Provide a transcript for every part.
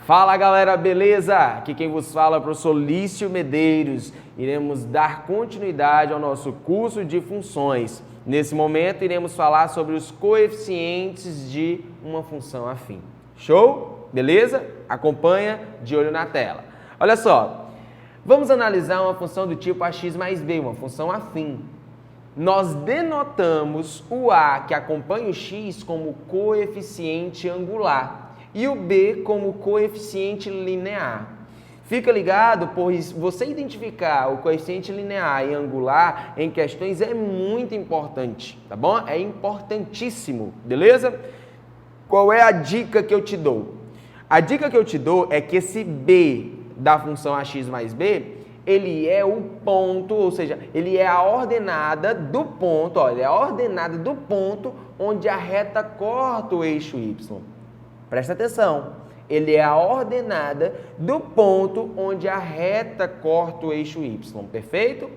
Fala galera, beleza? Aqui quem vos fala é o professor Lício Medeiros. Iremos dar continuidade ao nosso curso de funções. Nesse momento iremos falar sobre os coeficientes de uma função afim. Show? Beleza? Acompanha de olho na tela. Olha só, vamos analisar uma função do tipo ax mais b, uma função afim. Nós denotamos o a que acompanha o x como coeficiente angular e o b como coeficiente linear. Fica ligado, pois você identificar o coeficiente linear e angular em questões é muito importante, tá bom? É importantíssimo, beleza? Qual é a dica que eu te dou? A dica que eu te dou é que esse b da função ax mais b, ele é o ponto, ou seja, ele é a ordenada do ponto, ó, ele é a ordenada do ponto onde a reta corta o eixo y. Presta atenção, ele é a ordenada do ponto onde a reta corta o eixo y, perfeito?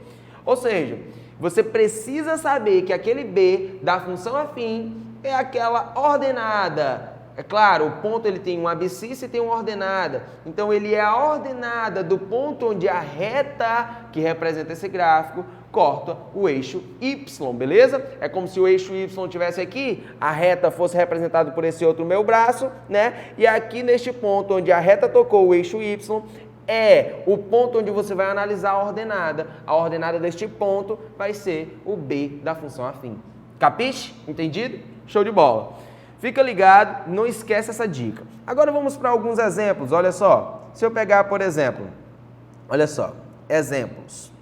Ou seja, você precisa saber que aquele b da função afim é aquela ordenada. É claro, o ponto ele tem uma abscissa e tem uma ordenada. Então, ele é a ordenada do ponto onde a reta que representa esse gráfico corta o eixo y, beleza? É como se o eixo y estivesse aqui, a reta fosse representada por esse outro meu braço, né? E aqui neste ponto onde a reta tocou o eixo y, é o ponto onde você vai analisar a ordenada. A ordenada deste ponto vai ser o b da função afim. Capiche? Entendido? Show de bola! Fica ligado, não esquece essa dica. Agora vamos para alguns exemplos, olha só. Se eu pegar, por exemplo, olha só, exemplos.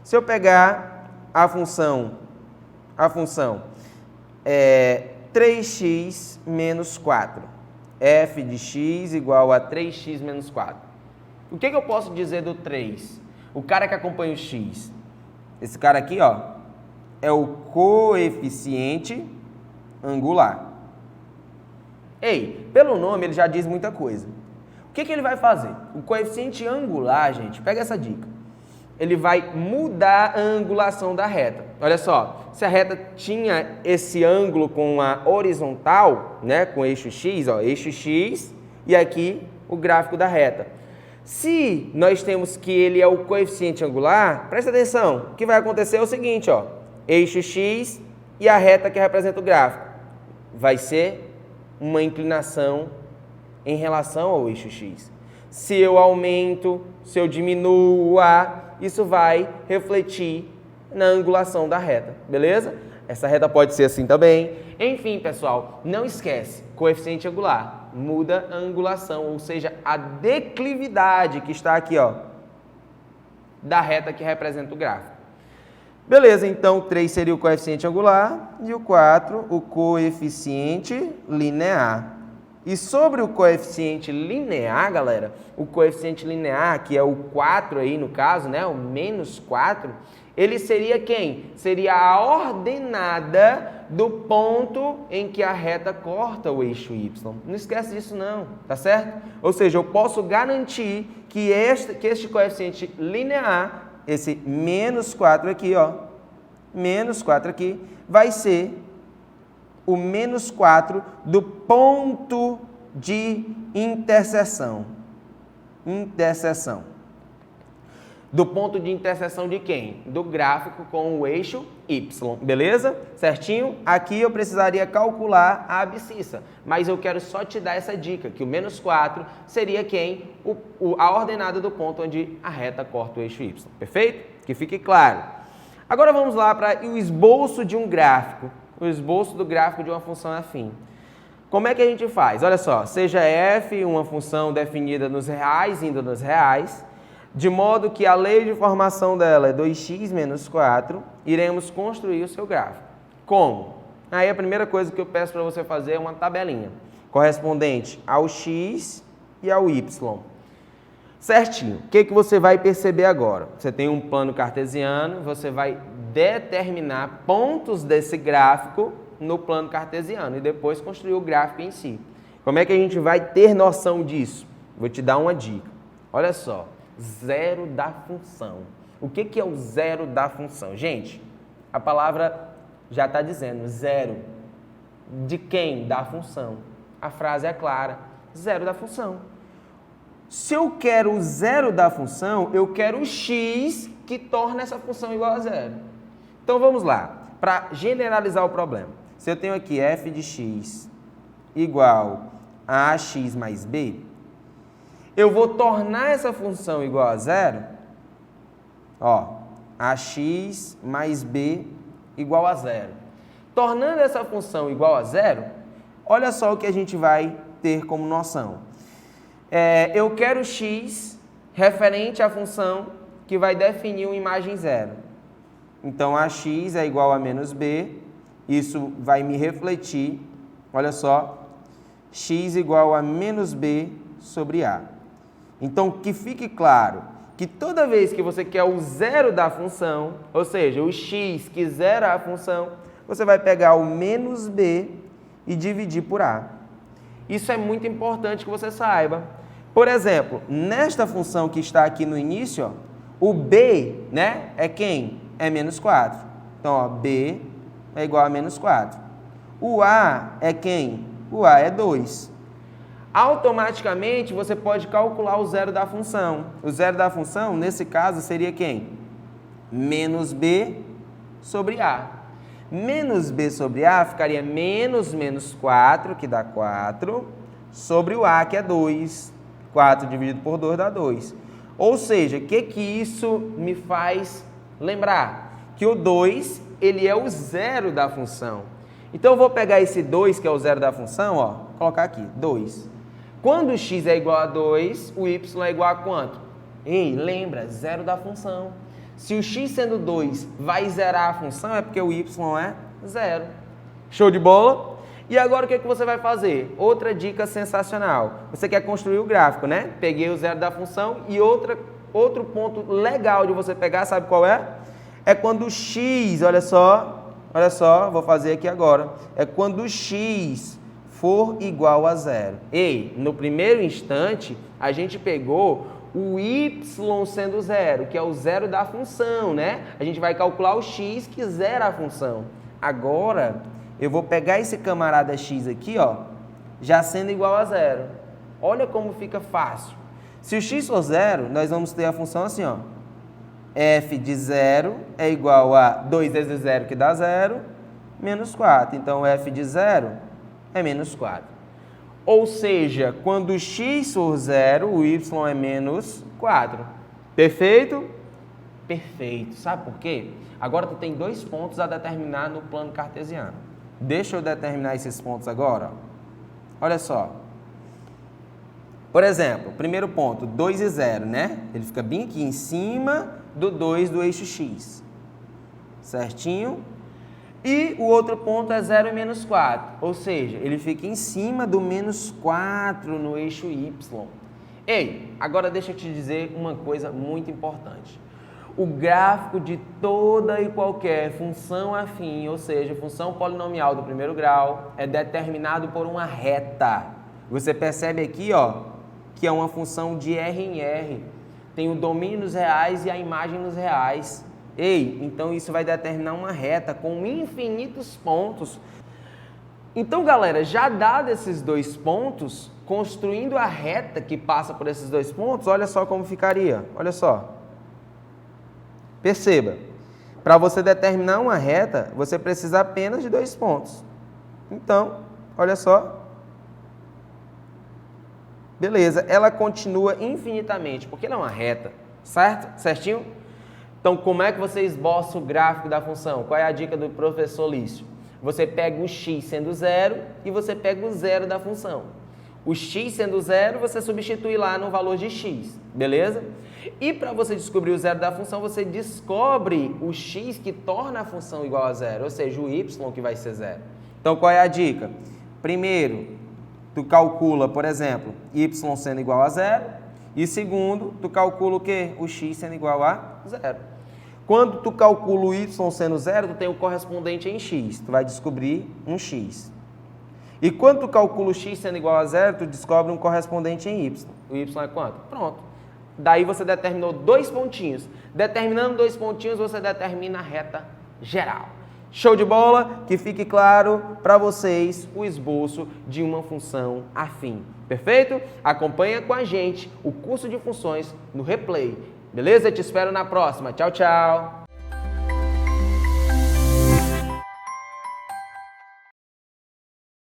Se eu pegar a função 3x menos 4, f de x igual a 3x menos 4. O que eu posso dizer do 3? O cara que acompanha o x. Esse cara aqui, ó, é o coeficiente angular. Ei, pelo nome ele já diz muita coisa. O que ele vai fazer? O coeficiente angular, gente, pega essa dica. Ele vai mudar a angulação da reta. Olha só, se a reta tinha esse ângulo com a horizontal, né, com eixo x, ó, eixo x, e aqui o gráfico da reta. Se nós temos que ele é o coeficiente angular, presta atenção, o que vai acontecer é o seguinte, ó, eixo x e a reta que representa o gráfico. Vai ser uma inclinação em relação ao eixo x. Se eu aumento, se eu diminuo o a, isso vai refletir na angulação da reta, beleza? Essa reta pode ser assim também. Enfim, pessoal, não esquece, coeficiente angular muda a angulação, ou seja, a declividade que está aqui, ó, da reta que representa o gráfico. Beleza, então 3 seria o coeficiente angular e o 4 o coeficiente linear. E sobre o coeficiente linear, galera, o coeficiente linear, que é o 4 aí no caso, né, o menos 4, ele seria quem? Seria a ordenada do ponto em que a reta corta o eixo y. Não esquece disso não, tá certo? Ou seja, eu posso garantir que este coeficiente linear, esse menos 4 aqui, ó, menos 4 aqui, vai ser o menos 4 do ponto de interseção. Do ponto de interseção de quem? Do gráfico com o eixo y, beleza? Certinho? Aqui eu precisaria calcular a abscissa, mas eu quero só te dar essa dica, que o menos 4 seria quem? A ordenada do ponto onde a reta corta o eixo y, perfeito? Que fique claro. Agora vamos lá para o esboço de um gráfico, o esboço do gráfico de uma função afim. Como é que a gente faz? Olha só, seja f uma função definida nos reais, indo nos reais, de modo que a lei de formação dela é 2x menos 4, iremos construir o seu gráfico. Como? Aí a primeira coisa que eu peço para você fazer é uma tabelinha, correspondente ao x e ao y. Certinho. O que você vai perceber agora? Você tem um plano cartesiano, você vai determinar pontos desse gráfico no plano cartesiano e depois construir o gráfico em si. Como é que a gente vai ter noção disso? Vou te dar uma dica. Olha só. Zero da função. O que é o zero da função? Gente, a palavra já está dizendo zero. De quem? Da função. A frase é clara. Zero da função. Se eu quero o zero da função, eu quero o x que torna essa função igual a zero. Então vamos lá, para generalizar o problema. Se eu tenho aqui f de x igual a ax mais b, eu vou tornar essa função igual a zero, ó, ax mais b igual a zero. Tornando essa função igual a zero, olha só o que a gente vai ter como noção. Eu quero x referente à função que vai definir uma imagem zero. Então, ax é igual a menos b, isso vai me refletir, olha só, x igual a menos b sobre a. Então, que fique claro que toda vez que você quer o zero da função, ou seja, o x que zera a função, você vai pegar o menos b e dividir por a. Isso é muito importante que você saiba. Por exemplo, nesta função que está aqui no início, ó, o b, né, é quem? É menos 4. Então, ó, b é igual a menos 4. O a é quem? O a é 2. Automaticamente, você pode calcular o zero da função. O zero da função, nesse caso, seria quem? Menos b sobre a. Menos b sobre a ficaria menos 4, que dá 4, sobre o a, que é 2. 4 dividido por 2 dá 2. Ou seja, o que isso me faz lembrar? Que o 2, ele é o zero da função. Então, eu vou pegar esse 2, que é o zero da função, ó, colocar aqui, 2. Quando o x é igual a 2, o y é igual a quanto? Ei, lembra, zero da função. Se o x sendo 2 vai zerar a função, é porque o y é zero. Show de bola? E agora o que você vai fazer? Outra dica sensacional. Você quer construir o gráfico, né? Peguei o zero da função e outro ponto legal de você pegar, sabe qual é? É quando o x, olha só, vou fazer aqui agora. É quando o x for igual a zero. Ei, no primeiro instante, a gente pegou o y sendo zero, que é o zero da função, né? A gente vai calcular o x que zera a função. Agora, eu vou pegar esse camarada x aqui, ó, já sendo igual a zero. Olha como fica fácil. Se o x for zero, nós vamos ter a função assim, ó. F de 0 é igual a 2 vezes 0, que dá 0, menos 4. Então, f de 0 é menos 4. Ou seja, quando o x for 0, o y é menos 4. Perfeito? Perfeito. Sabe por quê? Agora tu tem 2 pontos a determinar no plano cartesiano. Deixa eu determinar esses pontos agora. Olha só. Por exemplo, primeiro ponto, 2 e 0, né? Ele fica bem aqui em cima do 2 do eixo x. Certinho? E o outro ponto é 0 e menos 4. Ou seja, ele fica em cima do menos 4 no eixo y. Ei, agora deixa eu te dizer uma coisa muito importante. O gráfico de toda e qualquer função afim, ou seja, função polinomial do primeiro grau, é determinado por uma reta. Você percebe aqui, ó, que é uma função de R em R. Tem o domínio nos reais e a imagem nos reais. Ei, então isso vai determinar uma reta com infinitos pontos. Então, galera, já dado esses 2 pontos, construindo a reta que passa por esses 2 pontos, olha só como ficaria. Olha só. Perceba, para você determinar uma reta, você precisa apenas de 2 pontos. Então, olha só. Beleza, ela continua infinitamente, porque ela é uma reta, certo? Certinho? Então, como é que você esboça o gráfico da função? Qual é a dica do professor Lício? Você pega o x sendo 0 e você pega o zero da função. O x sendo 0, você substitui lá no valor de x, beleza? E para você descobrir o zero da função, você descobre o x que torna a função igual a zero, ou seja, o y que vai ser zero. Então, qual é a dica? Primeiro, tu calcula, por exemplo, y sendo igual a zero. E segundo, tu calcula o quê? O x sendo igual a zero. Quando tu calcula o y sendo zero, tu tem o correspondente em x. Tu vai descobrir um x. E quando tu calcula o x sendo igual a zero, tu descobre um correspondente em y. O y é quanto? Pronto. Daí você determinou 2 pontinhos. Determinando 2 pontinhos, você determina a reta geral. Show de bola? Que fique claro para vocês o esboço de uma função afim. Perfeito? Acompanha com a gente o curso de funções no replay. Beleza? Te espero na próxima. Tchau, tchau!